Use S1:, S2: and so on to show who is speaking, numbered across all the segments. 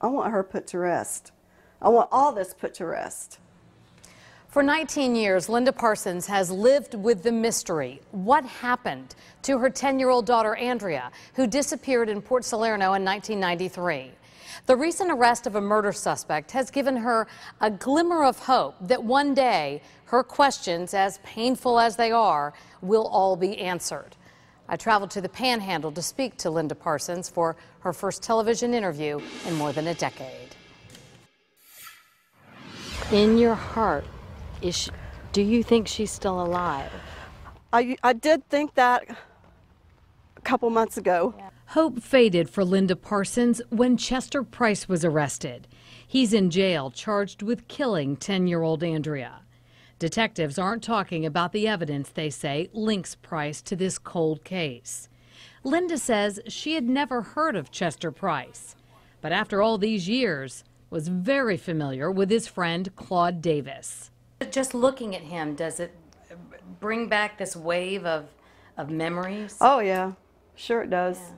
S1: I want her put to rest. I want all this put to rest.
S2: For 19 years, Linda Parsons has lived with the mystery. What happened to her 10-year-old daughter, Andrea, who disappeared in Port Salerno in 1993? The recent arrest of a murder suspect has given her a glimmer of hope that one day her questions, as painful as they are, will all be answered. I traveled to the Panhandle to speak to Linda Parsons for her first television interview in more than a decade. In your heart, do you think she's still alive?
S1: I did think that a couple months ago.
S2: Yeah. Hope faded for Linda Parsons when Chester Price was arrested. He's in jail charged with killing 10-year-old Andrea. Detectives aren't talking about the evidence they say links Price to this cold case. Linda says she had never heard of Chester Price, but after all these years was very familiar with his friend Claude Davis. Just looking at him, does it bring back this wave of memories?
S1: Oh yeah, sure it does.
S2: Yeah.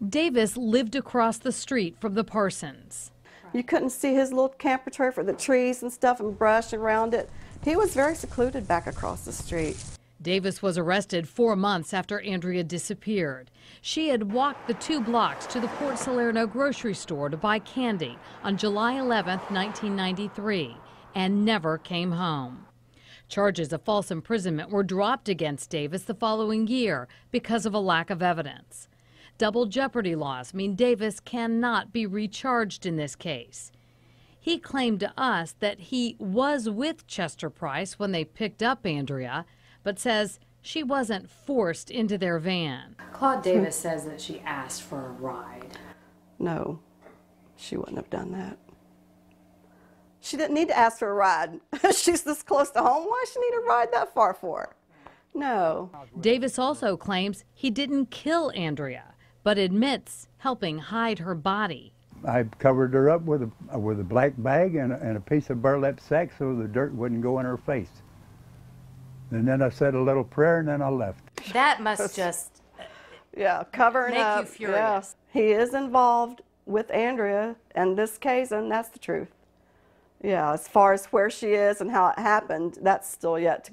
S2: Davis lived across the street from the Parsons.
S1: You couldn't see his little camper trailer for the trees and stuff and brush around it. He was very secluded back across the street.
S2: Davis was arrested 4 months after Andrea disappeared. She had walked the 2 blocks to the Port Salerno grocery store to buy candy on July 11, 1993, and never came home. Charges of false imprisonment were dropped against Davis the following year because of a lack of evidence. Double jeopardy laws mean Davis cannot be recharged in this case. He claimed to us that he was with Chester Price when they picked up Andrea, but says she wasn't forced into their van. Claude Davis says that she asked for a ride.
S1: No, she wouldn't have done that. She didn't need to ask for a ride. She's this close to home. Why does she need a ride that far for? No.
S2: Davis also claims he didn't kill Andrea, but admits helping hide her body.
S3: I covered her up with a black bag and a piece of burlap sack so the dirt wouldn't go in her face. And then I said a little prayer and then I left.
S2: That must just
S1: covering
S2: make
S1: up.
S2: You furious.
S1: Yeah. He is involved with Andrea in this case, and that's the truth. Yeah, as far as where she is and how it happened, that's still yet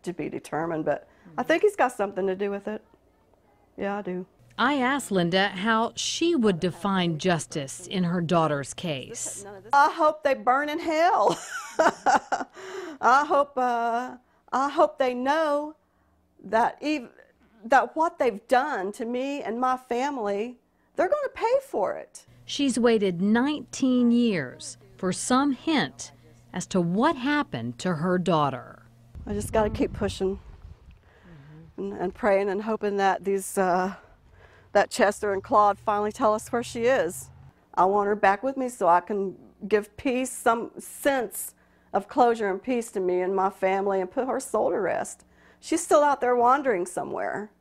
S1: to be determined, but I think he's got something to do with it. Yeah, I do.
S2: I asked Linda how she would define justice in her daughter's case.
S1: I hope they burn in hell. I hope they know that that what they've done to me and my family, they're going to pay for it.
S2: She's waited 19 years for some hint as to what happened to her daughter.
S1: I just got to keep pushing and praying and hoping that that Chester and Claude finally tell us where she is. I want her back with me so I can give peace, some sense of closure and peace to me and my family, and put her soul to rest. She's still out there wandering somewhere.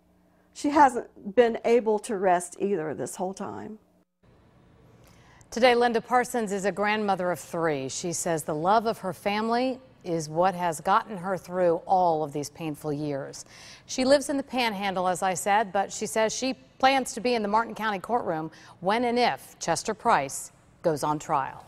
S1: She hasn't been able to rest either this whole time.
S2: Today, Linda Parsons is a grandmother of 3. She says the love of her family is what has gotten her through all of these painful years. She lives in the Panhandle, as I said, but she says she plans to be in the Martin County courtroom when and if Chester Price goes on trial.